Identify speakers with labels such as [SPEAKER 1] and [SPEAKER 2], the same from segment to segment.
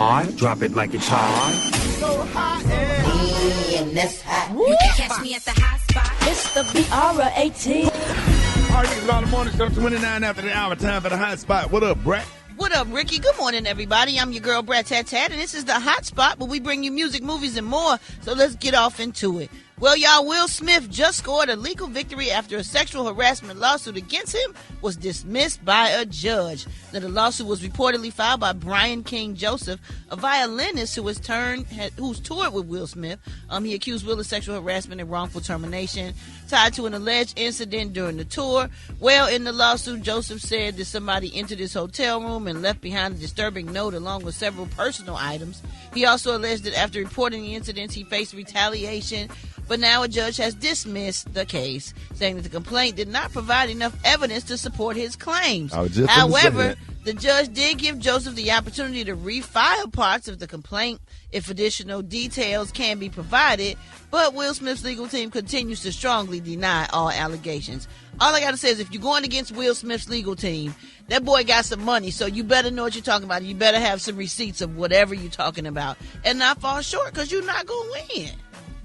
[SPEAKER 1] Drop it like it's hot.
[SPEAKER 2] So hot
[SPEAKER 3] and that's hot.
[SPEAKER 4] You can catch me at the hot spot.
[SPEAKER 5] It's the BR18.
[SPEAKER 2] All right, it's on the morning show, 29 after the hour, time for the hot spot. What up, Brat?
[SPEAKER 6] What up, Rickey? Good morning, everybody. I'm your girl, Brat, and this is the hot spot where we bring you music, movies, and more. So let's get off into it. Well, y'all, Will Smith just scored a legal victory after a sexual harassment lawsuit against him was dismissed by a judge. Now, the lawsuit was reportedly filed by Brian King Joseph, a violinist who's toured with Will Smith. He accused Will of sexual harassment and wrongful termination tied to an alleged incident during the tour. Well, in the lawsuit, Joseph said that somebody entered his hotel room and left behind a disturbing note along with several personal items. He also alleged that after reporting the incidents, he faced retaliation. But now a judge has dismissed the case, saying that the complaint did not provide enough evidence to support his claims. However, the judge did give Joseph the opportunity to refile parts of the complaint if additional details can be provided, but Will Smith's legal team continues to strongly deny all allegations. All I got to say is if you're going against Will Smith's legal team, that boy got some money, so you better know what you're talking about. You better have some receipts of whatever you're talking about and not fall short, because you're not going to win.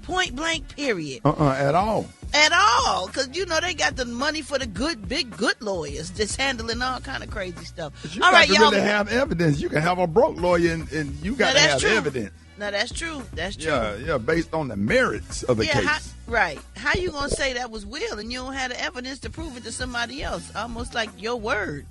[SPEAKER 6] Point blank, period.
[SPEAKER 2] At all.
[SPEAKER 6] At all. Because, you know, they got the money for the big lawyers just handling all kind of crazy stuff.
[SPEAKER 2] But you
[SPEAKER 6] all
[SPEAKER 2] got
[SPEAKER 6] right,
[SPEAKER 2] to
[SPEAKER 6] y'all.
[SPEAKER 2] really have evidence. You can have a broke lawyer and you got to have evidence.
[SPEAKER 6] No, that's true. That's true.
[SPEAKER 2] Yeah, based on the merits of the case.
[SPEAKER 6] Right. How you going to say that was Will and you don't have the evidence to prove it to somebody else? Almost like your word.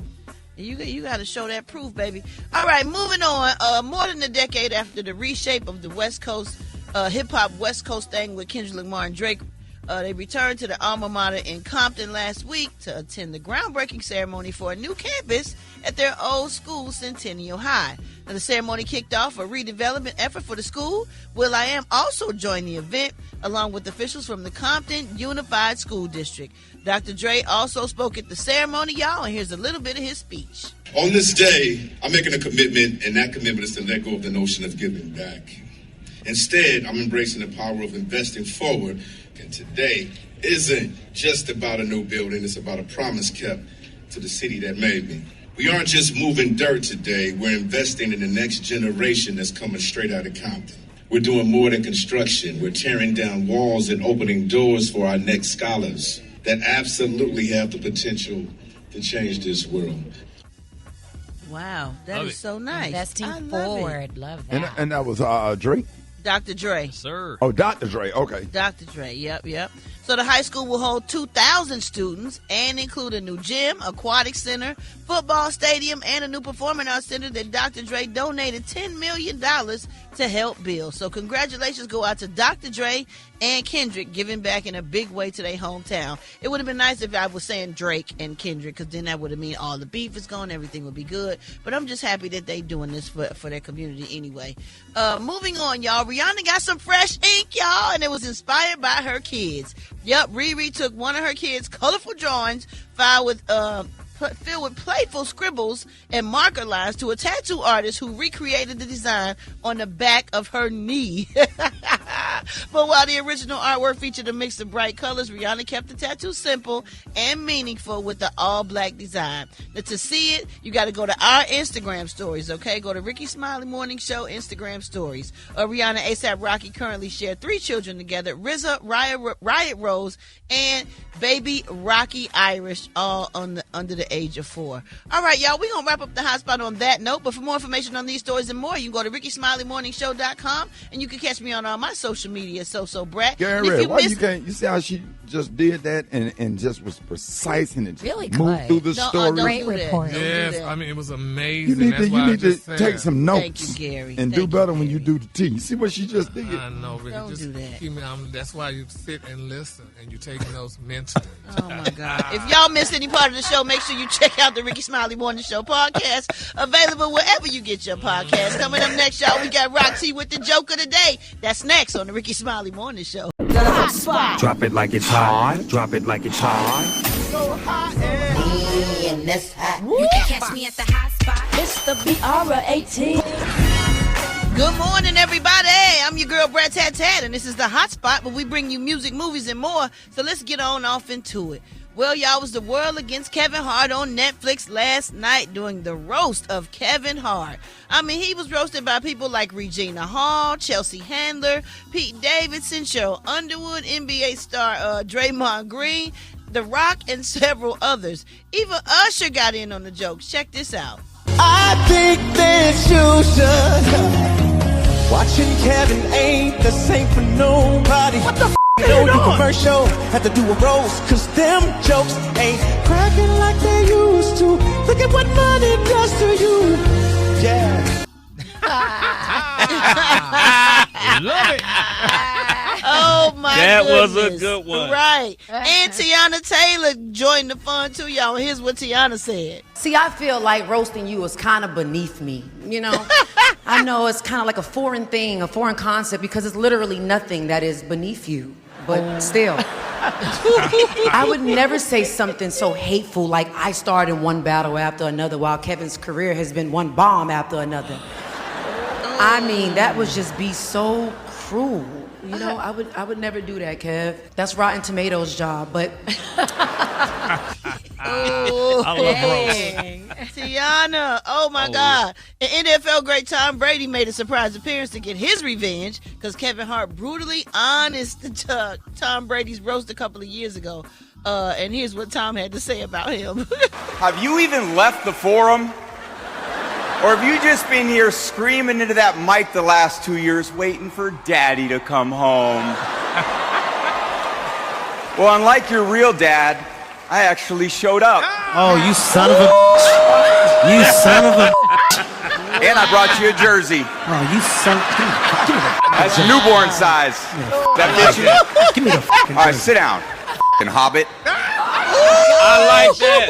[SPEAKER 6] You got to show that proof, baby. All right, moving on. More than a decade after the reshape of the West Coast hip-hop West Coast thing with Kendrick Lamar and Drake, they returned to the alma mater in Compton last week to attend the groundbreaking ceremony for a new campus at their old school, Centennial High. Now, the ceremony kicked off a redevelopment effort for the school. will.i.am also joined the event, along with officials from the Compton Unified School District. Dr. Dre also spoke at the ceremony, y'all, and here's a little bit of his speech.
[SPEAKER 7] On this day, I'm making a commitment, and that commitment is to let go of the notion of giving back. Instead, I'm embracing the power of investing forward, and today isn't just about a new building, it's about a promise kept to the city that made me. We aren't just moving dirt today, we're investing in the next generation that's coming straight out of Compton. We're doing more than construction, we're tearing down walls and opening doors for our next scholars that absolutely have the potential to change this world.
[SPEAKER 6] Wow, that is so nice.
[SPEAKER 4] Investing forward, love that.
[SPEAKER 2] And that was Drake?
[SPEAKER 6] Dr. Dre.
[SPEAKER 8] Yes, sir.
[SPEAKER 2] Oh, Dr. Dre, okay.
[SPEAKER 6] Dr. Dre, yep. So the high school will hold 2,000 students and include a new gym, aquatic center, football stadium, and a new performing arts center that Dr. Dre donated $10 million to help build. So congratulations go out to Dr. Dre and Kendrick, giving back in a big way to their hometown. It would have been nice if I was saying Drake and Kendrick, because then that would have mean all the beef is gone, everything would be good. But I'm just happy that they doing this for their community anyway. Moving on, y'all. Rihanna got some fresh ink, y'all, and it was inspired by her kids. Yep, Riri took one of her kids' colorful drawings filled with playful scribbles and marker lines to a tattoo artist who recreated the design on the back of her knee. But while the original artwork featured a mix of bright colors, Rihanna kept the tattoo simple and meaningful with the all-black design. Now, to see it, you got to go to our Instagram stories, okay? Go to Rickey Smiley Morning Show Instagram stories. Rihanna, A$AP Rocky currently share 3 children together, RZA, Riot Rose, and baby Rocky Irish, all under the age of 4. All right, y'all, we're going to wrap up the hot spot on that note. But for more information on these stories and more, you can go to RickeySmileyMorningShow.com, and you can catch me on all my social media, So Brat.
[SPEAKER 2] Gary, why you can't? You see how she just did that and just was precise and it just
[SPEAKER 4] really
[SPEAKER 2] moved through the story.
[SPEAKER 4] Great report.
[SPEAKER 8] Yes, I mean, it was amazing.
[SPEAKER 2] You need to take some notes.
[SPEAKER 6] Thank you, Gary.
[SPEAKER 2] And do better when you do the tea. See what she just did?
[SPEAKER 8] I know, Ricky.
[SPEAKER 6] Don't
[SPEAKER 8] just
[SPEAKER 6] do that.
[SPEAKER 8] That's why you sit and listen and you take notes mentally.
[SPEAKER 6] Oh, my God. If y'all missed any part of the show, make sure you check out the Rickey Smiley Morning Show podcast, available wherever you get your podcast. Coming up next, y'all, we got Rock T with the joke of the day. That's next on the Rickey Smiley Morning Show.
[SPEAKER 5] The hot spot.
[SPEAKER 1] Drop it like it's hot. Drop it like it's hot.
[SPEAKER 2] So hot
[SPEAKER 3] And that's hot.
[SPEAKER 4] You can catch me at the hot spot.
[SPEAKER 5] It's the BR18.
[SPEAKER 6] Good morning, everybody. I'm your girl, Brat, and this is the hot spot where we bring you music, movies, and more. So let's get on off into it. Well, y'all, was the world against Kevin Hart on Netflix last night doing the roast of Kevin Hart. I mean, he was roasted by people like Regina Hall, Chelsea Handler, Pete Davidson, Cheryl Underwood, NBA star Draymond Green, The Rock, and several others. Even Usher got in on the jokes. Check this out.
[SPEAKER 9] I think that you should. Watching Kevin ain't the same for nobody. What the f*** don't do commercial, have to do a roast, cause them jokes ain't cracking like they used to. Look at what money does to you. Yeah.
[SPEAKER 10] Love it.
[SPEAKER 6] Oh my
[SPEAKER 10] That
[SPEAKER 6] goodness.
[SPEAKER 10] was a good one.
[SPEAKER 6] Right. And Tiana Taylor joined the fun too, y'all. Here's what Tiana said.
[SPEAKER 11] See, I feel like roasting you is kind of beneath me, you know? I know it's kind of like a foreign thing, a foreign concept, because it's literally nothing that is beneath you. But still, I would never say something so hateful like I starred in one battle after another while Kevin's career has been one bomb after another. I mean, that would just be so cruel. You know, I would never do that, Kev. That's Rotten Tomatoes' job, but...
[SPEAKER 6] Oh,
[SPEAKER 10] I love roast.
[SPEAKER 6] Tiana, oh my God. And NFL great Tom Brady made a surprise appearance to get his revenge because Kevin Hart brutally honest Tom Brady's roast a couple of years ago. And here's what Tom had to say about him.
[SPEAKER 12] Have you even left the forum? Or have you just been here screaming into that mic the last 2 years waiting for daddy to come home? Well, unlike your real dad, I actually showed up.
[SPEAKER 9] Oh, you son of a... You son of a...
[SPEAKER 12] And I brought you a jersey.
[SPEAKER 9] Oh, you son... Give me the...
[SPEAKER 12] That's newborn size. That fits you?
[SPEAKER 9] Give me the fucking...
[SPEAKER 12] All right, sit down, f***ing hobbit.
[SPEAKER 10] I like that.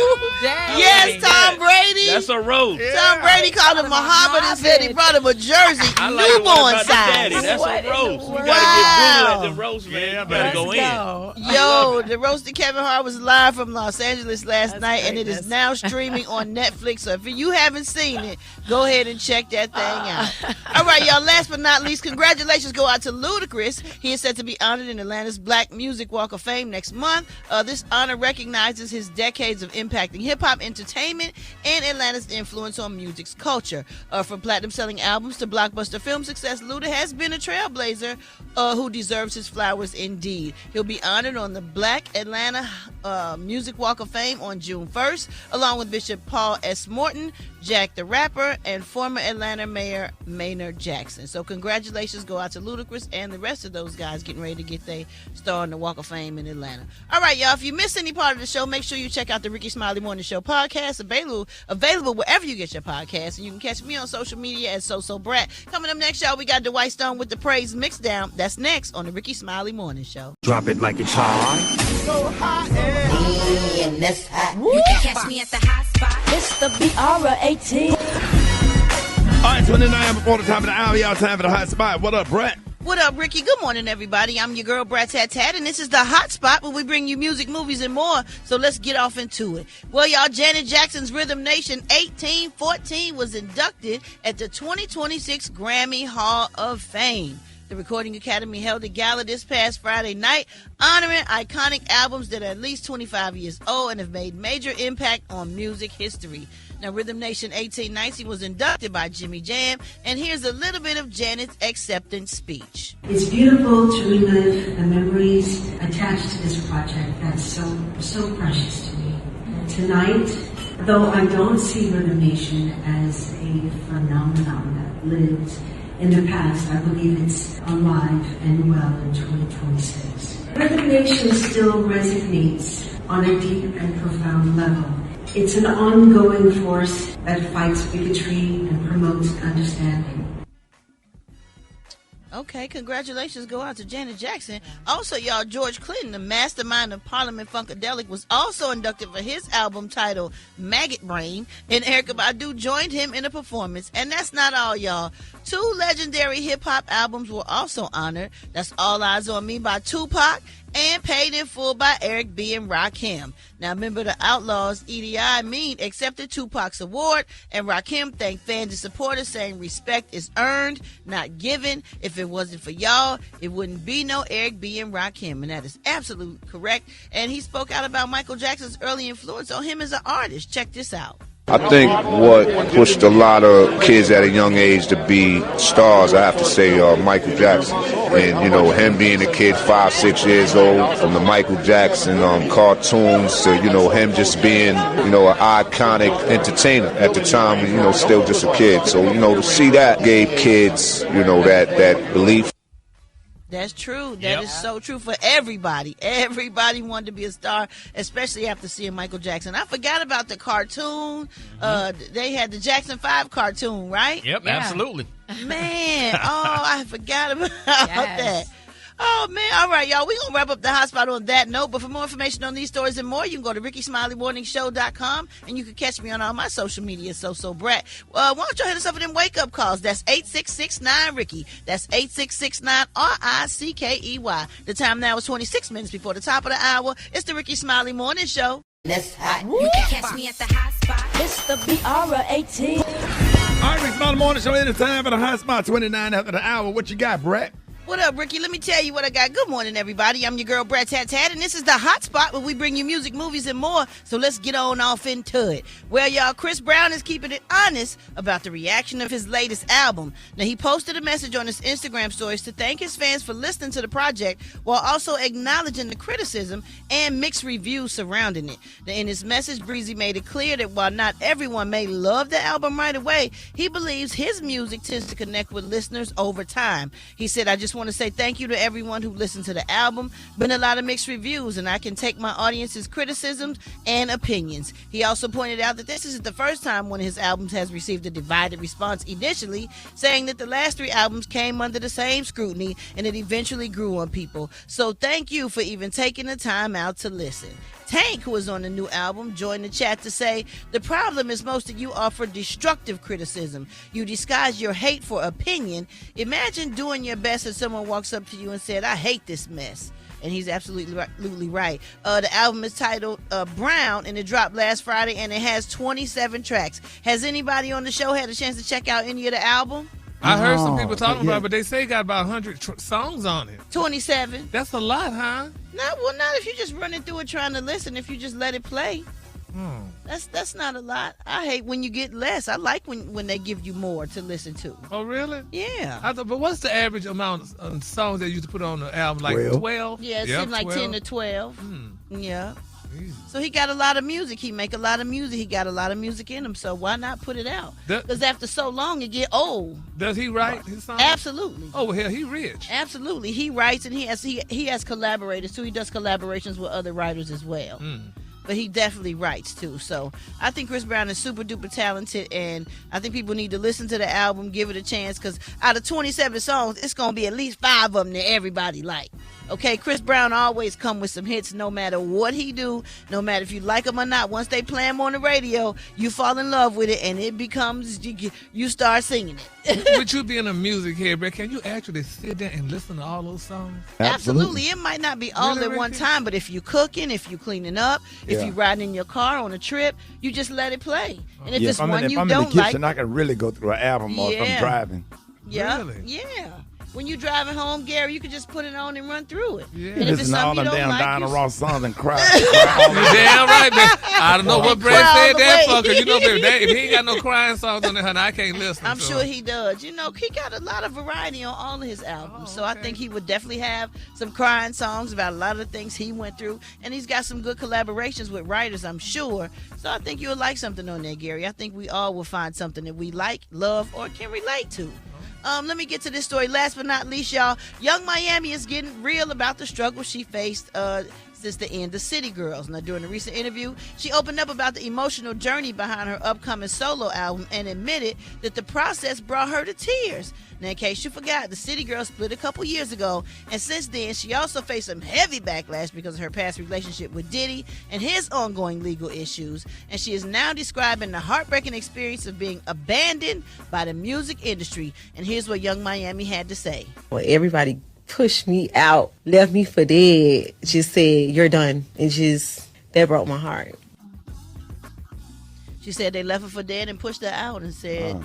[SPEAKER 6] Yes, Tom Brady.
[SPEAKER 10] That's a roast.
[SPEAKER 6] Tom Brady called him Muhammad and said he brought him a jersey,
[SPEAKER 10] I like the one
[SPEAKER 6] newborn
[SPEAKER 10] about the daddy.
[SPEAKER 6] size.
[SPEAKER 10] That's a roast. You
[SPEAKER 6] Wow.
[SPEAKER 10] gotta get brutal at the roast, man. You better go in.
[SPEAKER 6] Yo, the roast of Kevin Hart was live from Los Angeles last night, and it is now streaming on Netflix. So if you haven't seen it, go ahead and check that thing out. All right, y'all. Last but not least, congratulations go out to Ludacris. He is set to be honored in Atlanta's Black Music Walk of Fame next month. This honor recognizes his decades of impacting hip-hop entertainment and Atlanta's influence on music's culture. From platinum-selling albums to blockbuster film success, Luda has been a trailblazer who deserves his flowers indeed. He'll be honored on the Black Atlanta Music Walk of Fame on June 1st, along with Bishop Paul S. Morton, Jack the Rapper, and former Atlanta Mayor Maynard Jackson. So congratulations go out to Ludacris and the rest of those guys getting ready to get their star on the Walk of Fame in Atlanta. All right, y'all, if you missed any part of the show, make sure you check out the Rickey Smiley Morning Show podcast, available wherever you get your podcasts. And you can catch me on social media at Brat. Coming up next, y'all, we got Dwight Stone with the Praise Mixdown. That's next on the Rickey Smiley Morning Show.
[SPEAKER 1] Drop it like it's hot.
[SPEAKER 9] So hot
[SPEAKER 3] And that's hot.
[SPEAKER 4] You can catch me at the hot spot.
[SPEAKER 5] It's the BR18.
[SPEAKER 2] All right, 29 before the top of the hour. Y'all time for the hot spot. What up, Brat?
[SPEAKER 6] What up, Ricky? Good morning, everybody. I'm your girl, Brat Tat Tat, and this is the Hot Spot where we bring you music, movies, and more. So let's get off into it. Well, y'all, Janet Jackson's Rhythm Nation 1814 was inducted at the 2026 Grammy Hall of Fame. The Recording Academy held a gala this past Friday night, honoring iconic albums that are at least 25 years old and have made major impact on music history. Now, Rhythm Nation 1819 was inducted by Jimmy Jam, and here's a little bit of Janet's acceptance speech.
[SPEAKER 13] It's beautiful to relive the memories attached to this project that's so precious to me. Tonight, though I don't see Rhythm Nation as a phenomenon that lived in the past, I believe it's alive and well in 2026. Rhythm Nation still resonates on a deep and profound level. It's an ongoing force that fights bigotry and promotes understanding.
[SPEAKER 6] Okay, congratulations go out to Janet Jackson. Also, y'all, George Clinton, the mastermind of Parliament Funkadelic, was also inducted for his album titled Maggot Brain, and Erykah Badu joined him in a performance. And that's not all, y'all. 2 legendary hip-hop albums were also honored. That's All Eyes on Me by Tupac and paid in full by Eric B. and Rakim. Now, member of the Outlaws, Edie Mean, accepted Tupac's award, and Rakim thanked fans and supporters, saying respect is earned, not given. If it wasn't for y'all, it wouldn't be no Eric B. and Rakim, and that is absolutely correct. And he spoke out about Michael Jackson's early influence on him as an artist. Check this out.
[SPEAKER 14] I think what pushed a lot of kids at a young age to be stars, I have to say, Michael Jackson. And, you know, him being a kid 5, 6 years old, from the Michael Jackson cartoons to, you know, him just being, you know, an iconic entertainer at the time, you know, still just a kid. So, you know, to see that gave kids, you know, that belief.
[SPEAKER 6] That's true. That is so true for everybody. Everybody wanted to be a star, especially after seeing Michael Jackson. I forgot about the cartoon. They had the Jackson 5 cartoon, right?
[SPEAKER 10] Yep, absolutely.
[SPEAKER 6] Man, I forgot about that. Oh, man. All right, y'all. We're going to wrap up the hot spot on that note. But for more information on these stories and more, you can go to RickeySmileyMorningShow.com, and you can catch me on all my social media, So Brat. Why don't y'all hit us up with them wake-up calls? That's 866-9-RICKEY. That's 866-9-RICKEY. The time now is 26 minutes before the top of the hour. It's the Rickey Smiley Morning Show.
[SPEAKER 3] That's hot.
[SPEAKER 4] You can catch me at the hot spot.
[SPEAKER 5] It's the BR18.
[SPEAKER 2] All right, Rickey Smiley Morning Show. Anytime for the hot spot, 29 after the hour. What you got, Brat?
[SPEAKER 6] What up, Rickey? Let me tell you what I got. Good morning, everybody. I'm your girl, Brat Tat Tat, and this is the hot spot where we bring you music, movies, and more. So let's get on off into it. Well, y'all, Chris Brown is keeping it honest about the reaction of his latest album. Now, he posted a message on his Instagram stories to thank his fans for listening to the project while also acknowledging the criticism and mixed reviews surrounding it. Now, in his message, Breezy made it clear that while not everyone may love the album right away, he believes his music tends to connect with listeners over time. He said, I just want to say thank you to everyone who listened to the album. Been a lot of mixed reviews, and I can take my audience's criticisms and opinions. He also pointed out that this isn't the first time one of his albums has received a divided response initially, saying that the last 3 albums came under the same scrutiny and it eventually grew on people. So thank you for even taking the time out to listen. Tank, who is on the new album, joined the chat to say, the problem is most of you offer destructive criticism. You disguise your hate for opinion. Imagine doing your best if someone walks up to you and said, I hate this mess. And he's absolutely right. The album is titled Brown, and it dropped last Friday, and it has 27 tracks. Has anybody on the show had a chance to check out any of the album?
[SPEAKER 8] I heard some people talking about it, but they say it got about 100 songs on it.
[SPEAKER 6] 27.
[SPEAKER 8] That's a lot, huh?
[SPEAKER 6] Not if you're just running through it trying to listen. If you just let it play, that's not a lot. I hate when you get less. I like when they give you more to listen to.
[SPEAKER 8] Oh, really?
[SPEAKER 6] Yeah.
[SPEAKER 8] But what's the average amount of songs they used to put on the album? Like 12?
[SPEAKER 6] Yeah, it seemed like 10 to 12. Yeah. So he got a lot of music. He make a lot of music. He got a lot of music in him. So why not put it out? Because after so long, it get old.
[SPEAKER 8] Does he write his songs?
[SPEAKER 6] Absolutely.
[SPEAKER 8] Oh, hell, he rich.
[SPEAKER 6] Absolutely. He writes, and he has collaborators too. He does collaborations with other writers as well. But he definitely writes too. So I think Chris Brown is super duper talented, and I think people need to listen to the album, give it a chance, because out of 27 songs, it's going to be at least 5 of them that everybody like. Okay, Chris Brown always come with some hits no matter what he do, no matter if you like him or not. Once they play him on the radio, you fall in love with it, and it becomes, you start singing it.
[SPEAKER 8] With you being a music head, Brett, can you actually sit there and listen to all those songs?
[SPEAKER 6] Absolutely. It might not be all at one time, but if you cooking, if you cleaning up, if you riding in your car on a trip, you just let it play. And if it's one you
[SPEAKER 2] I'm
[SPEAKER 6] don't
[SPEAKER 2] in the kitchen, I can really go through an album while I'm driving.
[SPEAKER 6] Yeah.
[SPEAKER 8] Really?
[SPEAKER 6] Yeah. When you're driving home, Gary, you can just put it on and run through it.
[SPEAKER 2] Yeah.
[SPEAKER 6] And if it's
[SPEAKER 2] Listen to all
[SPEAKER 6] something
[SPEAKER 2] them
[SPEAKER 6] you don't
[SPEAKER 2] damn
[SPEAKER 6] like,
[SPEAKER 2] Diana Ross songs and cry.
[SPEAKER 8] Damn right, man. I don't know what Brad
[SPEAKER 6] cry
[SPEAKER 8] said
[SPEAKER 6] all
[SPEAKER 8] that
[SPEAKER 6] the way.
[SPEAKER 8] for, because you know, baby, if he ain't got no crying songs on there, honey, I can't listen.
[SPEAKER 6] I'm sure he does. You know, he got a lot of variety on all of his albums. So I think he would definitely have some crying songs about a lot of the things he went through. And he's got some good collaborations with writers, I'm sure. So I think you'll like something on there, Gary. I think we all will find something that we like, love, or can relate to. Let me get to this story. Last but not least, y'all, Young Miami is getting real about the struggle she faced since the end of City Girls. Now, during a recent interview, she opened up about the emotional journey behind her upcoming solo album and admitted that the process brought her to tears. Now, in case you forgot, the City Girls split a couple years ago, and since then, she also faced some heavy backlash because of her past relationship with Diddy and his ongoing legal issues, and she is now describing the heartbreaking experience of being abandoned by the music industry. And here's what Young Miami had to say.
[SPEAKER 15] Well, everybody pushed me out, left me for dead, just said, "You're done." And that broke my heart.
[SPEAKER 6] She said they left her for dead and pushed her out and said,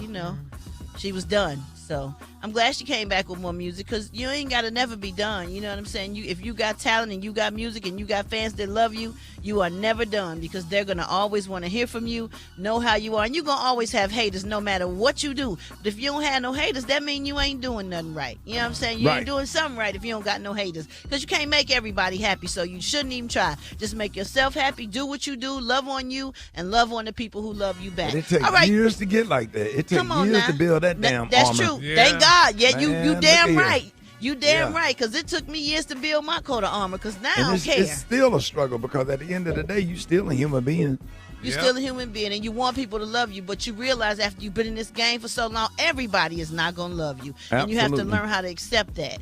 [SPEAKER 6] she was done. So I'm glad she came back with more music, because you ain't got to never be done. You know what I'm saying? If you got talent and you got music and you got fans that love you, you are never done, because they're going to always want to hear from you, know how you are. And you're going to always have haters no matter what you do. But if you don't have no haters, that means you ain't doing nothing right. You know what I'm saying? You ain't doing something right if you don't got no haters, because you can't make everybody happy, so you shouldn't even try. Just make yourself happy, do what you do, love on you, and love on the people who love you back.
[SPEAKER 2] But it takes years to get like that. It takes years to build that damn
[SPEAKER 6] That's
[SPEAKER 2] armor.
[SPEAKER 6] true. Yeah. Thank God. Yeah,
[SPEAKER 2] Man,
[SPEAKER 6] you damn
[SPEAKER 2] look
[SPEAKER 6] right.
[SPEAKER 2] here.
[SPEAKER 6] You damn right, because it took me years to build my coat of armor, because now I don't care.
[SPEAKER 2] It's still a struggle, because at the end of the day, you still a human being.
[SPEAKER 6] You're still a human being, and you want people to love you, but you realize after you've been in this game for so long, everybody is not going to love you.
[SPEAKER 2] Absolutely.
[SPEAKER 6] And you have to learn how to accept that.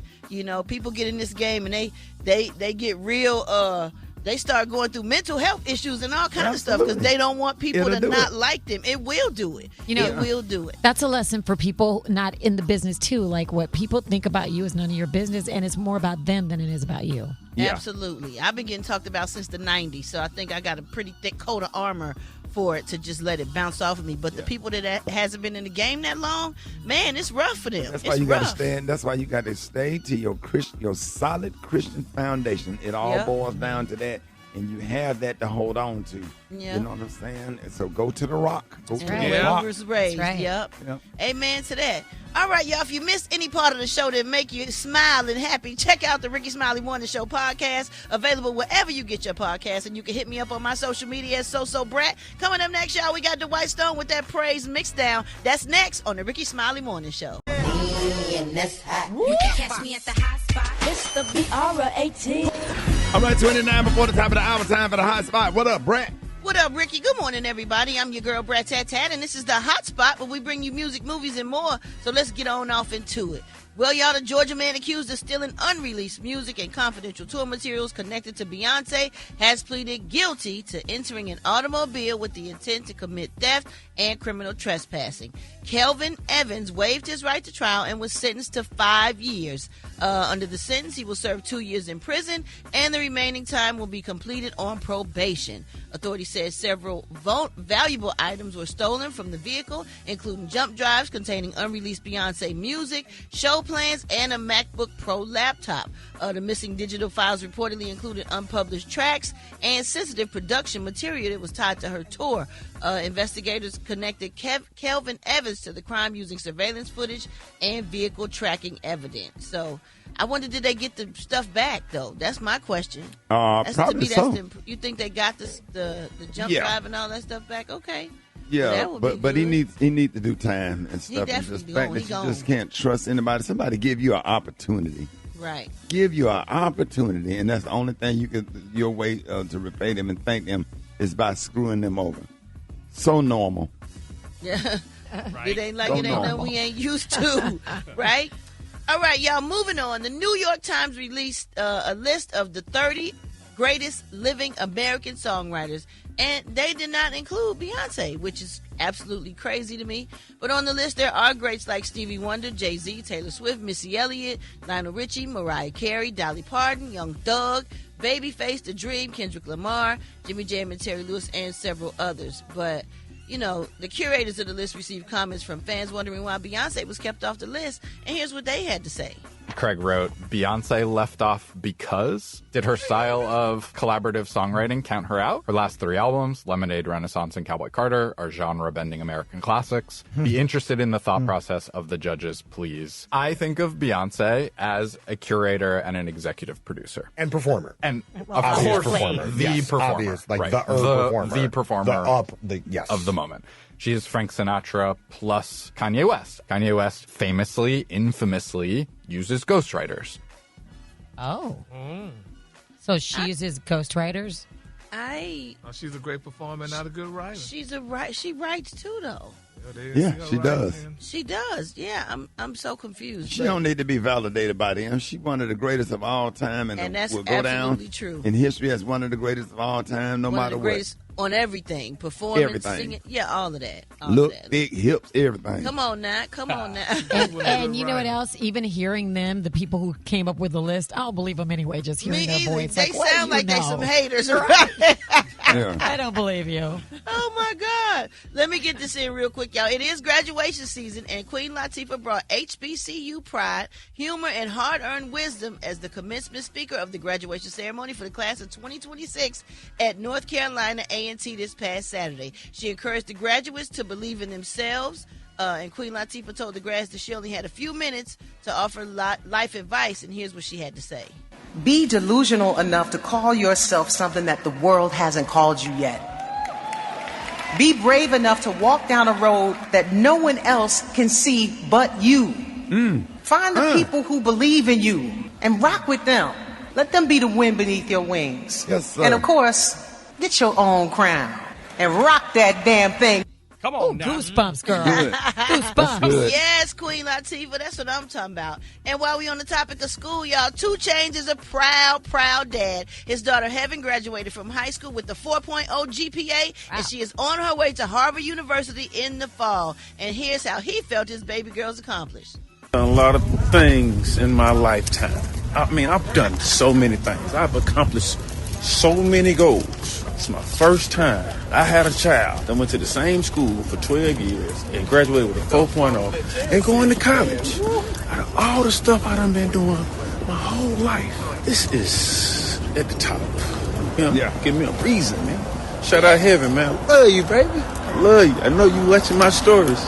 [SPEAKER 6] People get in this game, and they get real... They start going through mental health issues and all kinds of stuff, because they don't want people to not like them. It will do it. It will do it.
[SPEAKER 16] That's a lesson for people not in the business, too. Like, what people think about you is none of your business, and it's more about them than it is about you.
[SPEAKER 6] Yeah. Absolutely. I've been getting talked about since the 90s, so I think I got a pretty thick coat of armor for it to just let it bounce off of me. But the people that hasn't been in the game that long, man, it's rough for them.
[SPEAKER 2] That's why you got to stand. That's why you got to stay to your solid Christian foundation. It all boils down to that, and you have that to hold on to.
[SPEAKER 6] Yeah.
[SPEAKER 2] You know what I'm saying? And so go to the rock. Go to the
[SPEAKER 6] Where
[SPEAKER 2] rock.
[SPEAKER 6] I was raised.
[SPEAKER 16] Right.
[SPEAKER 6] Yep. Amen to that. All right, y'all. If you missed any part of the show that make you smile and happy, check out the Rickey Smiley Morning Show podcast, available wherever you get your podcast, and you can hit me up on my social media as Brat. Coming up next, y'all, we got Dwight Stone with that praise mix down. That's next on the Rickey Smiley Morning Show.
[SPEAKER 3] And that's hot.
[SPEAKER 4] You can catch me at the hot spot.
[SPEAKER 5] It's the BR18.
[SPEAKER 2] All right, 29 before the top of the hour, time for the hot spot. What up, Brat?
[SPEAKER 6] What up, Ricky? Good morning, everybody. I'm your girl, Brat Tat Tat, and this is the hot spot where we bring you music, movies, and more. So let's get on off into it. Well, y'all, the Georgia man accused of stealing unreleased music and confidential tour materials connected to Beyonce has pleaded guilty to entering an automobile with the intent to commit theft and criminal trespassing. Kelvin Evans waived his right to trial and was sentenced to 5 years. Under the sentence, he will serve 2 years in prison, and the remaining time will be completed on probation. Authorities said several valuable items were stolen from the vehicle, including jump drives containing unreleased Beyonce music, show plans, and a MacBook Pro laptop. The missing digital files reportedly included unpublished tracks and sensitive production material that was tied to her tour. Investigators connected Kelvin Evans to the crime using surveillance footage and vehicle tracking evidence. So I wonder, did they get the stuff back, though? That's my question.
[SPEAKER 2] Probably so.
[SPEAKER 6] You think they got the jump drive and all that stuff back? Okay.
[SPEAKER 2] Yeah, but he needs to do time and stuff.
[SPEAKER 6] He
[SPEAKER 2] And
[SPEAKER 6] definitely
[SPEAKER 2] just the fact
[SPEAKER 6] gone.
[SPEAKER 2] that
[SPEAKER 6] He
[SPEAKER 2] you
[SPEAKER 6] gone.
[SPEAKER 2] just can't trust anybody. Somebody give you an opportunity.
[SPEAKER 6] Right.
[SPEAKER 2] Give you an opportunity, and that's the only thing your way to repay them and thank them is by screwing them over. So normal.
[SPEAKER 6] Yeah.
[SPEAKER 8] Right.
[SPEAKER 6] It ain't like
[SPEAKER 2] So
[SPEAKER 6] it ain't nothing
[SPEAKER 2] normal.
[SPEAKER 6] we ain't used to. Right? All right, y'all, moving on. The New York Times released a list of the 30 greatest living American songwriters, and they did not include Beyonce, which is absolutely crazy to me. But on the list, there are greats like Stevie Wonder, Jay-Z, Taylor Swift, Missy Elliott, Lionel Richie, Mariah Carey, Dolly Parton, Young Thug, Babyface, The Dream, Kendrick Lamar, Jimmy Jam and Terry Lewis, and several others. But the curators of the list received comments from fans wondering why Beyonce was kept off the list, and here's what they had to say.
[SPEAKER 17] Craig wrote, Beyonce left off because? Did her style of collaborative songwriting count her out? Her last 3 albums, Lemonade, Renaissance, and Cowboy Carter, are genre-bending American classics. Be interested in the thought process of the judges, please. I think of Beyonce as a curator and an executive producer.
[SPEAKER 18] And performer.
[SPEAKER 17] And,
[SPEAKER 18] Well,
[SPEAKER 17] of course,
[SPEAKER 18] performer.
[SPEAKER 17] the
[SPEAKER 18] Yes,
[SPEAKER 17] performer.
[SPEAKER 18] obvious, like
[SPEAKER 17] right.
[SPEAKER 18] the performer.
[SPEAKER 17] The performer
[SPEAKER 18] yes.
[SPEAKER 17] of the moment. She is Frank Sinatra plus Kanye West. Kanye West famously, infamously uses ghostwriters.
[SPEAKER 16] Oh. So she uses ghostwriters?
[SPEAKER 8] She's a great performer, not a good writer.
[SPEAKER 6] She writes too, though.
[SPEAKER 2] Yeah, she does.
[SPEAKER 6] She does. Yeah, I'm so confused.
[SPEAKER 2] She don't need to be validated by them. She's one of the greatest of all time, and
[SPEAKER 6] that's
[SPEAKER 2] will go down
[SPEAKER 6] true
[SPEAKER 2] in history as one of the greatest of all time, no matter what.
[SPEAKER 6] On everything, performance,
[SPEAKER 2] everything.
[SPEAKER 6] singing, yeah, all of that.
[SPEAKER 2] Look, big hips, everything.
[SPEAKER 6] Come on now.
[SPEAKER 16] And you know what else? Even hearing them, the people who came up with the list, I don't believe them anyway. Just hearing their voice,
[SPEAKER 6] they sound like they some haters,
[SPEAKER 16] right?
[SPEAKER 2] Yeah.
[SPEAKER 16] I don't believe you.
[SPEAKER 6] Oh my God! Let me get this in real quick, y'all. It is graduation season, and Queen Latifah brought HBCU pride, humor, and hard-earned wisdom as the commencement speaker of the graduation ceremony for the class of 2026 at North Carolina A&T this past Saturday. She encouraged the graduates to believe in themselves. And Queen Latifah told the grads that she only had a few minutes to offer life advice, and here's what she had to say.
[SPEAKER 18] Be delusional enough to call yourself something that the world hasn't called you yet. Be brave enough to walk down a road that no one else can see but you. Find the people who believe in you and rock with them. Let them be the wind beneath your wings.
[SPEAKER 2] Yes, sir.
[SPEAKER 18] And of course, get your own crown and rock that damn thing.
[SPEAKER 10] Come on now.
[SPEAKER 16] Goosebumps, girl.
[SPEAKER 2] Good.
[SPEAKER 16] Goosebumps.
[SPEAKER 6] Yes, Queen Latifah, that's what I'm talking about. And while we on the topic of school, y'all, 2 Chainz is a proud dad. His daughter Heaven graduated from high school with a 4.0 GPA, and she is on her way to Harvard University in the fall. And here's how he felt his baby girl's accomplished.
[SPEAKER 19] A lot of things in my lifetime. I mean, I've done so many things. I've accomplished so many goals. It's my first time. I had a child that went to the same school for 12 years and graduated with a 4.0 and going to college. Out of all the stuff I done been doing my whole life, this is at the top. Give me a reason, man. Shout out Heaven, man. I love you, baby. I love you. I know you watching my stories.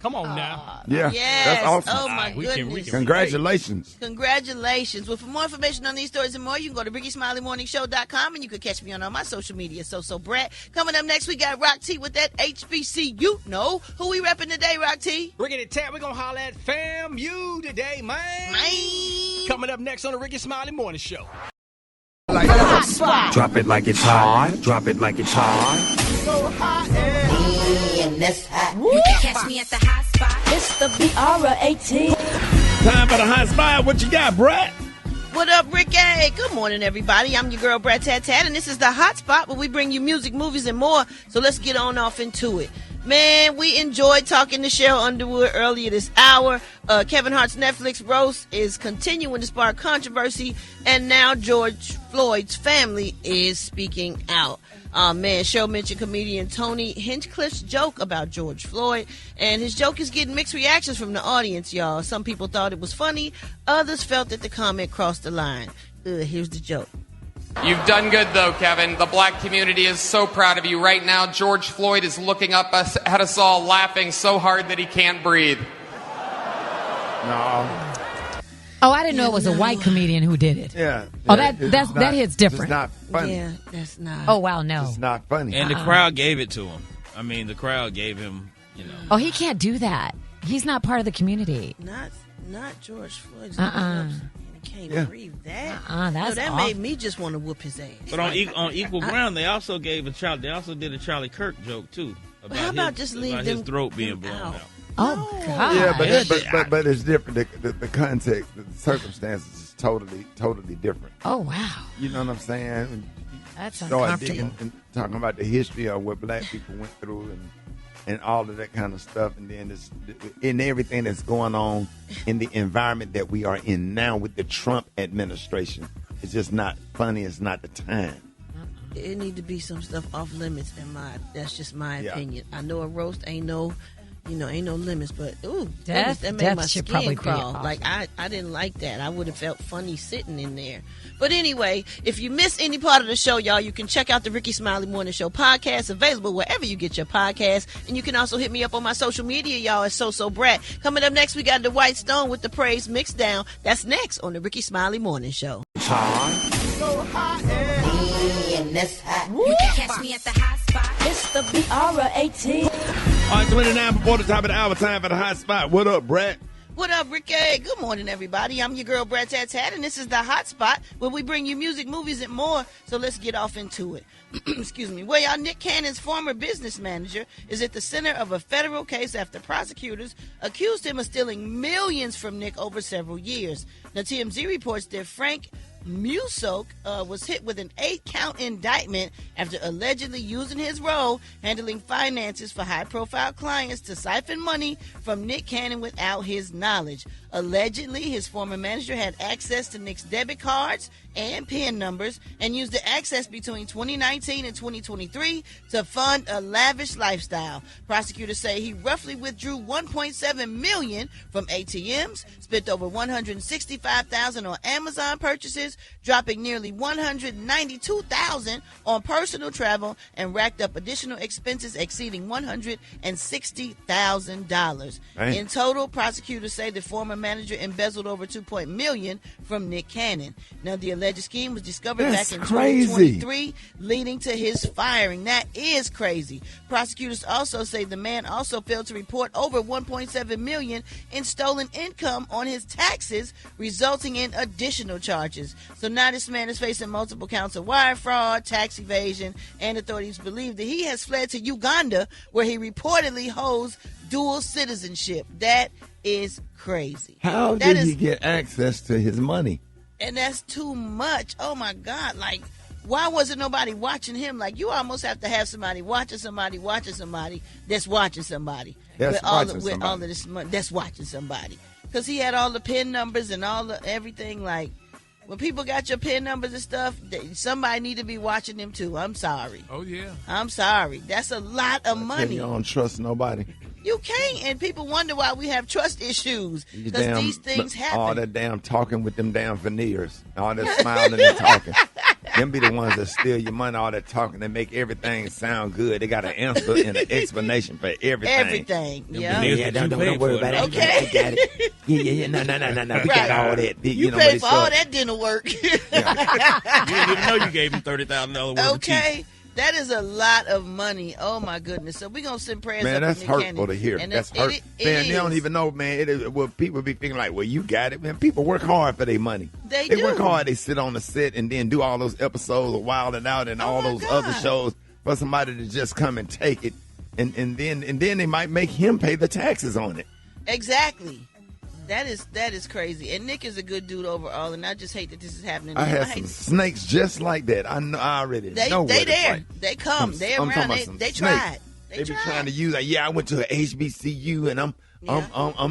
[SPEAKER 10] Come on now.
[SPEAKER 2] Yeah,
[SPEAKER 6] Yes.
[SPEAKER 2] that's awesome.
[SPEAKER 6] Oh, my goodness.
[SPEAKER 2] Congratulations.
[SPEAKER 6] Congratulations. Well, for more information on these stories and more, you can go to RickySmileyMorningShow.com, and you can catch me on all my social media. So Brat. Coming up next, we got Rock T with that HBCU. No, who we repping today, Rock T?
[SPEAKER 20] Rickey the Tat, we're going to holler at FAMU today, man. Coming up next on the Rickey Smiley Morning Show.
[SPEAKER 1] Drop it like it's hot. Drop it like it's hot.
[SPEAKER 3] So hot and that's hot.
[SPEAKER 4] You can catch me at the hot spot.
[SPEAKER 5] It's the BR18.
[SPEAKER 2] Time for the hot spot. What you got, Brat?
[SPEAKER 6] What up, Rickey? Good morning, everybody. I'm your girl, Brat Tat Tat, and this is the Hot Spot where we bring you music, movies, and more. So let's get on off into it. Man, we enjoyed talking to Cheryl Underwood earlier this hour. Kevin Hart's Netflix roast is continuing to spark controversy, and now George Floyd's family is speaking out. Man, show mentioned comedian Tony Hinchcliffe's joke about George Floyd, and his joke is getting mixed reactions from the audience, y'all. Some people thought it was funny, others felt that the comment crossed the line. Here's the joke.
[SPEAKER 21] You've done good, though, Kevin. The black community is so proud of you. Right now, George Floyd is looking up at us all, laughing so hard that he can't breathe.
[SPEAKER 2] No.
[SPEAKER 16] Oh, I didn't know it was a white comedian who did it.
[SPEAKER 2] Yeah.
[SPEAKER 16] Oh, that hits different.
[SPEAKER 2] It's not funny.
[SPEAKER 6] Yeah, that's not.
[SPEAKER 16] Oh, wow, no.
[SPEAKER 2] It's not funny.
[SPEAKER 10] And the crowd gave it to him. I mean, the crowd gave him, you know.
[SPEAKER 16] Oh, he can't do that. He's not part of the community.
[SPEAKER 6] Not George Floyd. Can't breathe that.
[SPEAKER 16] That's
[SPEAKER 6] that
[SPEAKER 16] awful.
[SPEAKER 6] made me just want to whoop his ass.
[SPEAKER 10] But on equal ground, they also gave They also did a Charlie Kirk joke too about
[SPEAKER 6] how about just leave
[SPEAKER 10] about
[SPEAKER 6] them,
[SPEAKER 10] his throat being blown out.
[SPEAKER 16] Oh God!
[SPEAKER 2] Yeah, but it's different. The context, the circumstances is totally different.
[SPEAKER 16] Oh wow!
[SPEAKER 2] You know what I'm saying?
[SPEAKER 16] That's
[SPEAKER 2] Start
[SPEAKER 16] uncomfortable.
[SPEAKER 2] digging and talking about the history of what black people went through and all of that kind of stuff, and then in everything that's going on in the environment that we are in now with the Trump administration. It's just not funny. It's not the time.
[SPEAKER 6] It need to be some stuff off limits. That's just my opinion. I know a roast ain't no limits, but that made my skin crawl. Like I didn't like that. I would have felt funny sitting in there. But anyway, if you miss any part of the show, y'all, you can check out the Rickey Smiley Morning Show podcast, available wherever you get your podcasts. And you can also hit me up on my social media, y'all, at So Brat. Coming up next, we got the White Stone with the Praise Mixed Down. That's next on the Rickey Smiley Morning Show.
[SPEAKER 3] So hot and that's hot.
[SPEAKER 4] You can catch me at the hot spot.
[SPEAKER 5] It's the BR18.
[SPEAKER 2] All right, 29 before the top of the hour. Time for the hot spot. What up, Brat?
[SPEAKER 6] What up, Rickey? Good morning, everybody. I'm your girl, Brat, and this is the Hot Spot, where we bring you music, movies, and more. So let's get off into it. Excuse me. Well, y'all, Nick Cannon's former business manager is at the center of a federal case after prosecutors accused him of stealing millions from Nick over several years. Now, TMZ reports that Frank Musok was hit with an 8-count indictment after allegedly using his role handling finances for high-profile clients to siphon money from Nick Cannon without his knowledge. Allegedly, his former manager had access to Nick's debit cards and PIN numbers and used the access between 2019 and 2023 to fund a lavish lifestyle. Prosecutors say he roughly withdrew $1.7 million from ATMs, spent over $165,000 on Amazon purchases, dropping nearly $192,000 on personal travel, and racked up additional expenses exceeding $160,000. In total, prosecutors say the former manager embezzled over $2 million from Nick Cannon. Now, the alleged scheme was discovered back in 2023, leading to his firing. That is crazy. Prosecutors also say the man also failed to report over $1.7 million in stolen income on his taxes, resulting in additional charges. So now this man is facing multiple counts of wire fraud, tax evasion, and authorities believe that he has fled to Uganda, where he reportedly holds dual citizenship. That is crazy.
[SPEAKER 2] How did he get access to his money?
[SPEAKER 6] And that's too much. Oh, my God. Like, why wasn't nobody watching him? Like, you almost have to have somebody watching somebody that's watching somebody. With all of this money, that's watching somebody. Because he had all the PIN numbers and all the everything. Like, when people got your PIN numbers and stuff, somebody need to be watching them, too. I'm sorry.
[SPEAKER 8] Oh, yeah.
[SPEAKER 6] I'm sorry. That's a lot of money.
[SPEAKER 2] You don't trust nobody.
[SPEAKER 6] You can't, and people wonder why we have trust issues, because these things happen.
[SPEAKER 2] All that damn talking with them damn veneers, all that smiling and talking. Them be the ones that steal your money, all that talking. They make everything sound good. They got an answer and an explanation for everything.
[SPEAKER 6] Everything,
[SPEAKER 2] yeah. Don't worry about it.
[SPEAKER 6] Okay.
[SPEAKER 2] I got it. Yeah, no. We got all that.
[SPEAKER 6] You paid for all that dinner work.
[SPEAKER 10] You didn't even know you gave him $30,000 worth of cheese.
[SPEAKER 6] That is a lot of money. Oh, my goodness. So we're going to send prayers up
[SPEAKER 2] Man, that's hurtful to hear.
[SPEAKER 6] And
[SPEAKER 2] that's hurtful. Man, they don't even know, man. Well, people be thinking like, well, you got it. Man, people work hard for their money.
[SPEAKER 6] They do.
[SPEAKER 2] Work hard. They sit on the set and then do all those episodes of Wild 'N Out and all those other shows for somebody to just come and take it. And then they might make him pay the taxes on it.
[SPEAKER 6] Exactly. That is crazy. And Nick is a good dude overall, and I just hate that this is happening.
[SPEAKER 2] I had some snakes just like that. I already know.
[SPEAKER 6] They there.
[SPEAKER 2] Like.
[SPEAKER 6] They come. They around. They tried.
[SPEAKER 2] They be trying to use. I went to an HBCU, and I'm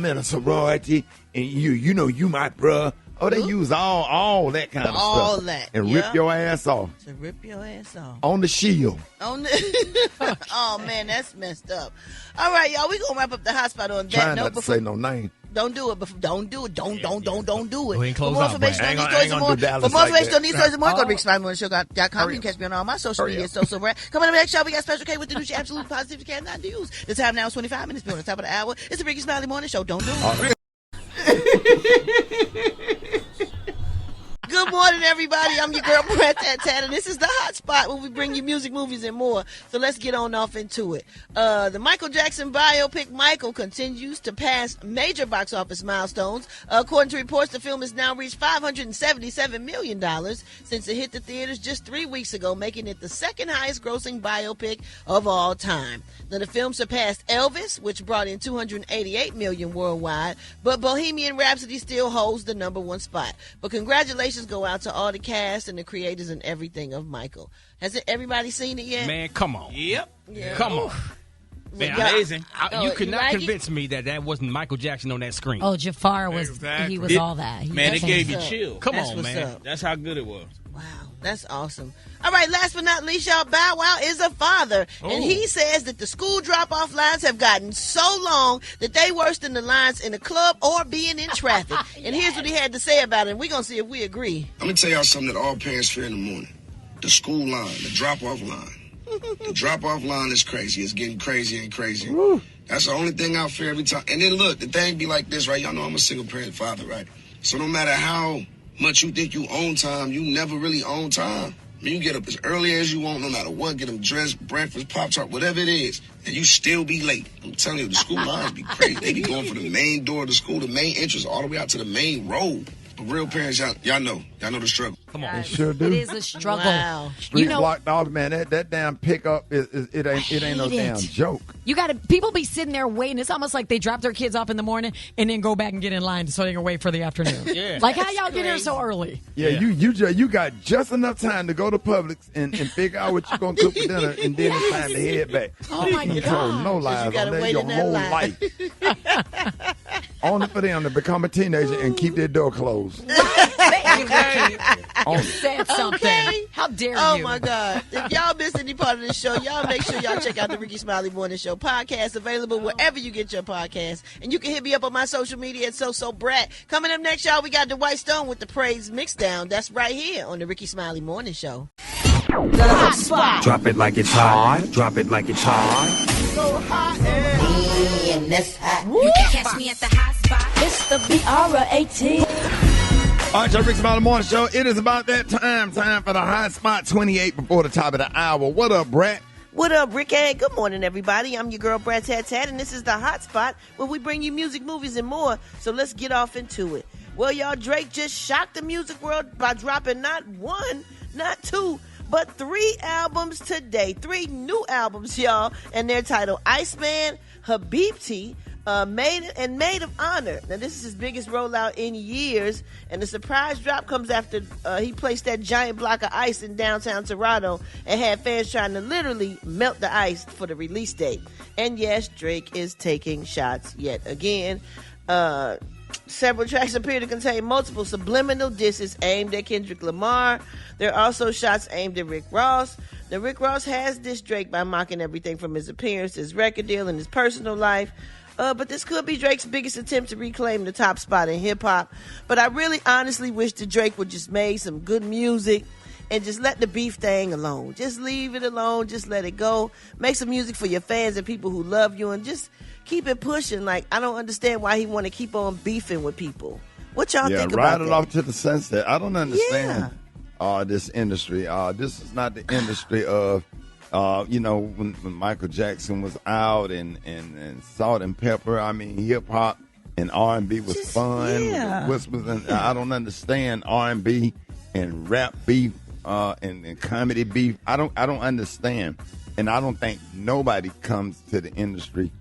[SPEAKER 2] in a sorority, and you my bruh. Oh, they use all that kind of stuff.
[SPEAKER 6] All that.
[SPEAKER 2] And rip your ass off.
[SPEAKER 6] To rip your ass off.
[SPEAKER 2] On the shield.
[SPEAKER 6] Oh, man, that's messed up. All right, y'all, we going to wrap up the hot spot on that.
[SPEAKER 2] Trying not to say no name.
[SPEAKER 6] Don't do it. Don't do it. Don't do it.
[SPEAKER 20] We ain't
[SPEAKER 6] For more information on these stories and more, go to RickeySmileyMorningShow.com. You can catch me on all my social media. So Brad. Coming up next show, we got Special K with the new absolute positive you cannot use. The time now is 25 minutes. Be on the top of the hour. It's the Rickey Smiley Morning Show. Don't do it. Good morning, everybody. I'm your girl, Brat, and this is the Hot Spot where we bring you music, movies, and more. So let's get on off into it. The Michael Jackson biopic, Michael, continues to pass major box office milestones. According to reports, the film has now reached $577 million since it hit the theaters just 3 weeks ago, making it the second highest grossing biopic of all time. Now, the film surpassed Elvis, which brought in $288 million worldwide, but Bohemian Rhapsody still holds the number one spot. But congratulations go out to all the cast and the creators and everything of Michael. Has everybody seen it yet?
[SPEAKER 20] Man, come on.
[SPEAKER 10] Yep.
[SPEAKER 6] Yeah.
[SPEAKER 20] Come on. Man,
[SPEAKER 10] amazing.
[SPEAKER 20] You could not convince me that wasn't Michael Jackson on that screen.
[SPEAKER 16] Oh, Jafar was all that.
[SPEAKER 10] It gave you chills.
[SPEAKER 20] Come on, man.
[SPEAKER 10] That's how good it was.
[SPEAKER 6] Wow, that's awesome. All right, last but not least, y'all, Bow Wow is a father. And he says that the school drop-off lines have gotten so long that they worse than the lines in a club or being in traffic. And here's what he had to say about it, and we're going to see if we agree.
[SPEAKER 7] I'm going to tell y'all something that all parents fear in the morning. The school line, the drop-off line. The drop-off line is crazy. It's getting crazier and crazier. Woo. That's the only thing I fear every time. And then look, the thing be like this, right? Y'all know I'm a single-parent father, right? So no matter how much you think you own time, you never really own time. I mean, you get up as early as you want, no matter what, get them dressed, breakfast, Pop-Tart, whatever it is, and you still be late. I'm telling you, the school lines be crazy. They be going for the main door of the school, the main entrance, all the way out to the main road. But real parents, y'all know the struggle.
[SPEAKER 20] Come on.
[SPEAKER 2] They sure do.
[SPEAKER 16] It is a struggle.
[SPEAKER 6] Wow.
[SPEAKER 2] Street blocked off, man. That damn pickup it ain't no damn joke.
[SPEAKER 16] You got to people be sitting there waiting. It's almost like they drop their kids off in the morning and then go back and get in line so they can wait for the afternoon.
[SPEAKER 20] Yeah.
[SPEAKER 16] Like how y'all get here so early?
[SPEAKER 2] Yeah, you got just enough time to go to Publix and figure out what you're gonna cook for dinner, and then it's time to head back.
[SPEAKER 16] Oh my
[SPEAKER 2] You
[SPEAKER 16] God.
[SPEAKER 2] told no lies on
[SPEAKER 6] gotta
[SPEAKER 2] that
[SPEAKER 6] wait
[SPEAKER 2] your
[SPEAKER 6] in that
[SPEAKER 2] whole
[SPEAKER 6] line.
[SPEAKER 2] life. Only for them to become a teenager and keep their door closed.
[SPEAKER 16] You said something.
[SPEAKER 6] Okay.
[SPEAKER 16] How dare you?
[SPEAKER 6] Oh my God. If y'all missed any part of the show, y'all make sure y'all check out the Rickey Smiley Morning Show podcast, available wherever you get your podcast. And you can hit me up on my social media at So Brat. Coming up next, y'all, we got the White Stone with the Praise Mixdown. That's right here on the Rickey Smiley Morning Show.
[SPEAKER 3] The hot spot.
[SPEAKER 1] Drop it like it's hot. Drop it like it's hot.
[SPEAKER 3] So hot and that's hot.
[SPEAKER 4] You can catch me at the hot spot.
[SPEAKER 5] It's the BR18.
[SPEAKER 2] All right, y'all, Rickey Smiley Morning Show. It is about that time for the hot spot. 28 before the top of the hour. What up, Brat?
[SPEAKER 6] What up, Rickey? Good morning, everybody. I'm your girl, Brat Tat, and this is the Hot Spot, where we bring you music, movies, and more. So let's get off into it. Well, y'all, Drake just shocked the music world by dropping not one, not two, but 3 albums today. 3 new albums, y'all, and they're titled Iceman, Habibti, Maid of Honor. Now, this is his biggest rollout in years, and the surprise drop comes after he placed that giant block of ice in downtown Toronto and had fans trying to literally melt the ice for the release date. And yes, Drake is taking shots yet again. Several tracks appear to contain multiple subliminal disses aimed at Kendrick Lamar. There are also shots aimed at Rick Ross. Now, Rick Ross has dissed Drake by mocking everything from his appearance, his record deal, and his personal life. But this could be Drake's biggest attempt to reclaim the top spot in hip-hop. But I really honestly wish that Drake would just make some good music and just let the beef thing alone. Just leave it alone. Just let it go. Make some music for your fans and people who love you, and just keep it pushing. Like, I don't understand why he want to keep on beefing with people. What y'all think about
[SPEAKER 2] ride
[SPEAKER 6] that?
[SPEAKER 2] it off to the sunset. I don't understand this industry. This is not the industry of, when Michael Jackson was out and Salt and Pepper. I mean, hip hop and R&B was fun.
[SPEAKER 6] Yeah.
[SPEAKER 2] Whispers, and I don't understand R&B and rap beef and comedy beef. I don't understand, and I don't think nobody comes to the industry.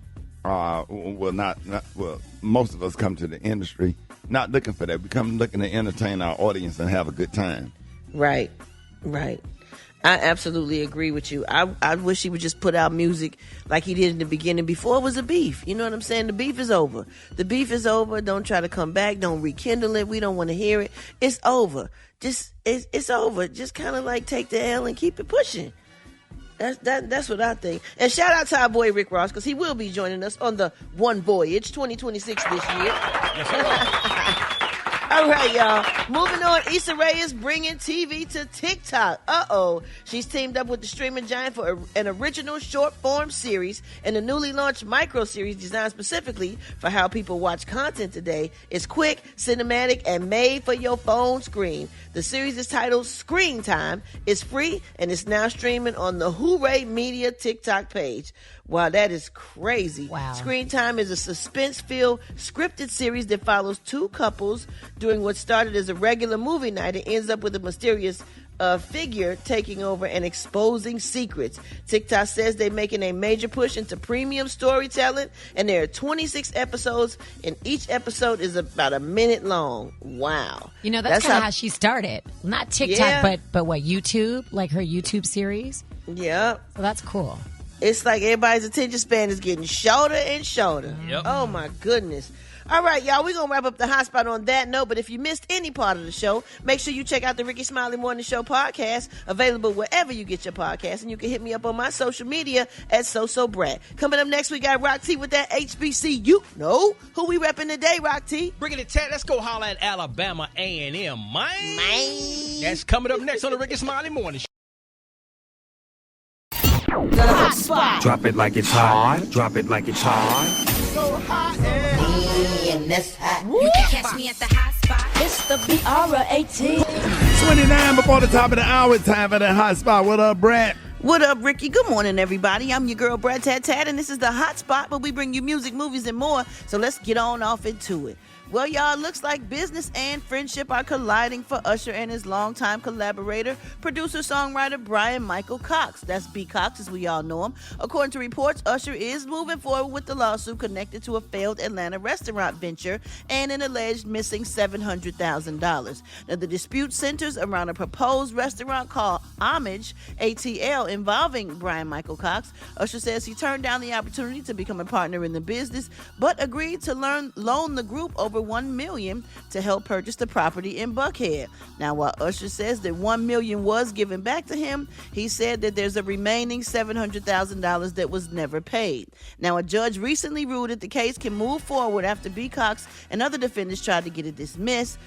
[SPEAKER 2] Most of us come to the industry not looking for that. We come looking to entertain our audience and have a good time.
[SPEAKER 6] Right. I absolutely agree with you. I wish he would just put out music like he did in the beginning before it was a beef. You know what I'm saying? The beef is over. The beef is over. Don't try to come back. Don't rekindle it. We don't want to hear it. It's over. It's over. Just kind of like take the L and keep it pushing. That's what I think. And shout out to our boy Rick Ross, because he will be joining us on the One Voyage 2026 this year. All right, y'all. Moving on, Issa Rae is bringing TV to TikTok. She's teamed up with the streaming giant for an original short-form series and a newly launched micro-series designed specifically for how people watch content today. It's quick, cinematic, and made for your phone screen. The series is titled Screen Time. It's free, and it's now streaming on the Hooray Media TikTok page. Wow, that is crazy.
[SPEAKER 16] Wow.
[SPEAKER 6] Screen Time is a suspense-filled, scripted series that follows 2 couples during what started as a regular movie night. It ends up with a mysterious figure taking over and exposing secrets. TikTok says they're making a major push into premium storytelling, and there are 26 episodes, and each episode is about a minute long. Wow.
[SPEAKER 16] You know, that's kind of how she started. Not TikTok, but what, YouTube? Like her YouTube series?
[SPEAKER 6] Yeah.
[SPEAKER 16] So that's cool.
[SPEAKER 6] It's like everybody's attention span is getting shorter and shorter.
[SPEAKER 20] Yep.
[SPEAKER 6] Oh, my goodness. All right, y'all, we're going to wrap up the hot spot on that note. But if you missed any part of the show, make sure you check out the Rickey Smiley Morning Show podcast, available wherever you get your podcast. And you can hit me up on my social media at So Brat. Coming up next, we got Rock T with that HBC. You know who we repping today, Rock T.
[SPEAKER 20] Rickey Tat, let's go holler at Alabama A&M, man. That's coming up next on the Rickey Smiley Morning Show.
[SPEAKER 3] The hot spot.
[SPEAKER 1] Drop it like it's hot. Drop it like it's hot.
[SPEAKER 3] So hot and that's hot.
[SPEAKER 4] You can catch me at the hot spot.
[SPEAKER 5] It's the BR18.
[SPEAKER 2] 6:29 before the top of the hour. Time for the hot spot. What up, Brat?
[SPEAKER 6] What up, Ricky? Good morning, everybody. I'm your girl, Brat Tat Tat, and this is the hot spot where we bring you music, movies, and more. So let's get on off into it. Well, y'all, looks like business and friendship are colliding for Usher and his longtime collaborator, producer-songwriter Brian Michael Cox. That's B. Cox, as we all know him. According to reports, Usher is moving forward with the lawsuit connected to a failed Atlanta restaurant venture and an alleged missing $700,000. Now, the dispute centers around a proposed restaurant called Homage, ATL, involving Brian Michael Cox. Usher says he turned down the opportunity to become a partner in the business, but agreed to loan the group over $1 million to help purchase the property in Buckhead. Now, while Usher says that $1 million was given back to him, he said that there's a remaining $700,000 that was never paid. Now, a judge recently ruled that the case can move forward after B. Cox and other defendants tried to get it dismissed.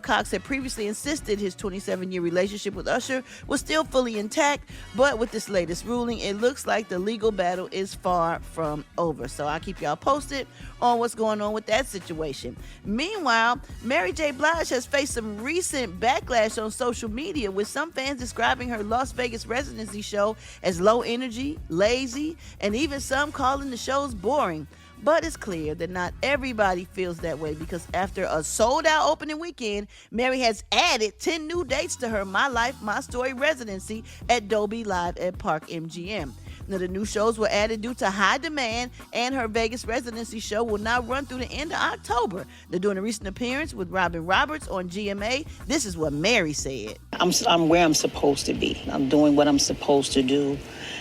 [SPEAKER 6] Cox had previously insisted his 27-year relationship with Usher was still fully intact, but with this latest ruling, it looks like the legal battle is far from over. So I'll keep y'all posted on what's going on with that situation. Meanwhile, Mary J. Blige has faced some recent backlash on social media, with some fans describing her Las Vegas residency show as low energy, lazy, and even some calling the shows boring. But it's clear that not everybody feels that way, because after a sold-out opening weekend, Mary has added 10 new dates to her My Life, My Story residency at Dolby Live at Park MGM. Now, the new shows were added due to high demand, and her Vegas residency show will now run through the end of October. They're doing a recent appearance with Robin Roberts on GMA. This is what Mary said.
[SPEAKER 11] I'm where I'm supposed to be. I'm doing what I'm supposed to do,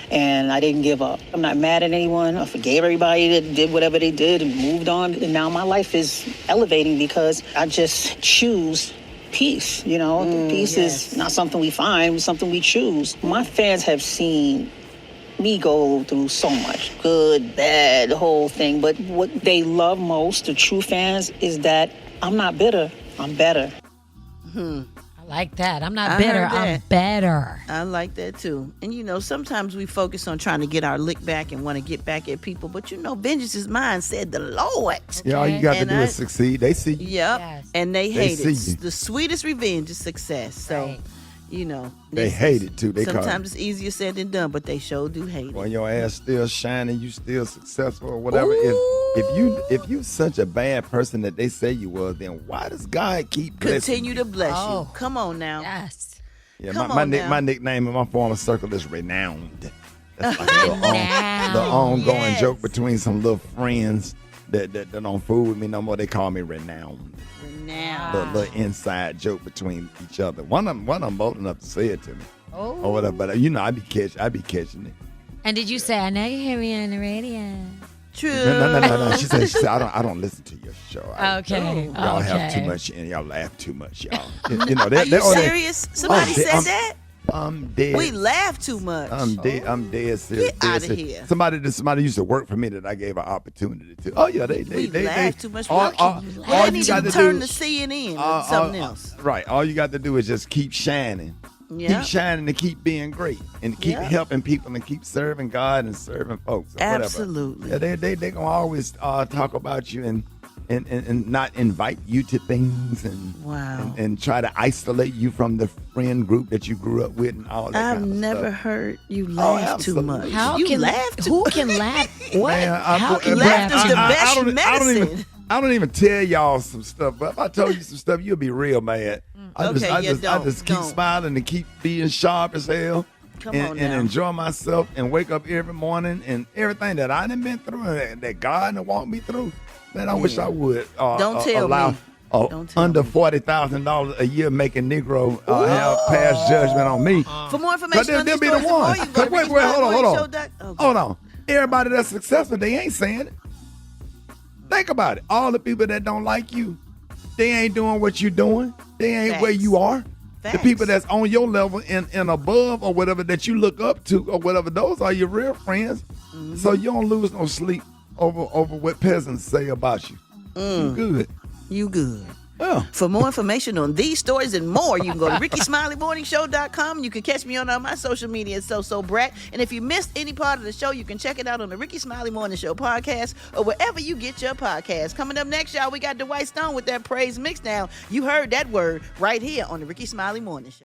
[SPEAKER 11] and I didn't give up. I'm not mad at anyone. I forgave everybody that did whatever they did and moved on. And now my life is elevating because I just choose peace. You know, peace is not something we find, it's something we choose. My fans have seen me go through so much, good, bad, the whole thing. But what they love most, the true fans, is that I'm not bitter. I'm better.
[SPEAKER 16] I like that. I'm not bitter. I'm better.
[SPEAKER 6] I like that too. And you know, sometimes we focus on trying to get our lick back and want to get back at people, but you know, vengeance is mine, said the Lord.
[SPEAKER 2] Yeah, all you got to do is succeed. They see you.
[SPEAKER 6] Yep.
[SPEAKER 16] Yes.
[SPEAKER 6] And they hate
[SPEAKER 2] see
[SPEAKER 6] it.
[SPEAKER 2] you.
[SPEAKER 6] The sweetest revenge is success. So, you know,
[SPEAKER 2] They hate it too. They call
[SPEAKER 6] sometimes it's easier said than done, but they sure do hate it.
[SPEAKER 2] when your ass still shining, you still successful or whatever. If you such a bad person that they say you was, then why does God keep blessing
[SPEAKER 6] Continue
[SPEAKER 2] you?
[SPEAKER 6] to bless you. Come on now.
[SPEAKER 16] Yes.
[SPEAKER 2] Yeah,
[SPEAKER 6] Come
[SPEAKER 2] my
[SPEAKER 6] on now.
[SPEAKER 2] my nickname in my former circle is Renowned. That's like the ongoing joke between some little friends that don't fool with me no more. They call me Renowned. The little inside joke between each other. One of them bold enough to say it to me. Or whatever. But you know, I be catching it.
[SPEAKER 16] And did you say, I know you hear me on the radio?
[SPEAKER 6] True.
[SPEAKER 2] No. She said I don't listen to your show.
[SPEAKER 16] Okay.
[SPEAKER 2] Y'all have too much and y'all laugh too much, y'all. You know,
[SPEAKER 6] Are you serious? Somebody said that?
[SPEAKER 2] I'm dead.
[SPEAKER 6] We laugh too much.
[SPEAKER 2] I'm dead serious.
[SPEAKER 6] Get out of here.
[SPEAKER 2] Somebody used to work for me that I gave an opportunity to. Oh yeah, they
[SPEAKER 6] laugh too much.
[SPEAKER 2] All
[SPEAKER 6] I need
[SPEAKER 2] you
[SPEAKER 6] to
[SPEAKER 2] got to
[SPEAKER 6] turn
[SPEAKER 2] do,
[SPEAKER 6] to CNN or something else.
[SPEAKER 2] Right. All you got to do is just keep shining.
[SPEAKER 6] Yeah.
[SPEAKER 2] Keep shining and keep being great and keep helping people and keep serving God and serving folks. Or
[SPEAKER 6] Absolutely.
[SPEAKER 2] Whatever. Yeah, they gonna always talk about you and not invite you to things and try to isolate you from the friend group that you grew up with and all that.
[SPEAKER 6] I've
[SPEAKER 2] kind of
[SPEAKER 6] never
[SPEAKER 2] stuff.
[SPEAKER 6] heard you laugh too much.
[SPEAKER 16] How
[SPEAKER 6] you
[SPEAKER 16] can
[SPEAKER 6] laugh too
[SPEAKER 16] Who
[SPEAKER 6] much?
[SPEAKER 16] can laugh? What?
[SPEAKER 2] Man,
[SPEAKER 16] How can you
[SPEAKER 6] laughter's
[SPEAKER 16] laugh?
[SPEAKER 6] the best medicine.
[SPEAKER 2] I don't even tell y'all some stuff, but if I told you some stuff, you'll be real mad. I just keep smiling and keep being sharp as hell and enjoy myself and wake up every morning and everything that I done been through and that God done walked me through. Man, I wish I would allow under $40,000 a year making Negro have pass judgment on me.
[SPEAKER 6] For more information on
[SPEAKER 2] they'll
[SPEAKER 6] these
[SPEAKER 2] be the
[SPEAKER 6] stories,
[SPEAKER 2] one.
[SPEAKER 6] you go to
[SPEAKER 2] Wait, hold
[SPEAKER 6] RickySmiley
[SPEAKER 2] on. Hold on. Everybody that's successful, they ain't saying it. Think about it. All the people that don't like you, they ain't doing what you're doing. They ain't where you are. The people that's on your level and above or whatever that you look up to or whatever, those are your real friends. So you don't lose no sleep over what peasants say about you. You good.
[SPEAKER 6] You good.
[SPEAKER 2] Yeah.
[SPEAKER 6] For more information on these stories and more, you can go to RickySmileyMorningShow.com. You can catch me on all my social media at So Brat. And if you missed any part of the show, you can check it out on the Ricky Smiley Morning Show podcast or wherever you get your podcast. Coming up next, y'all, we got Dwight Stone with that praise mix. Now, you heard that word right here on the Ricky Smiley Morning Show.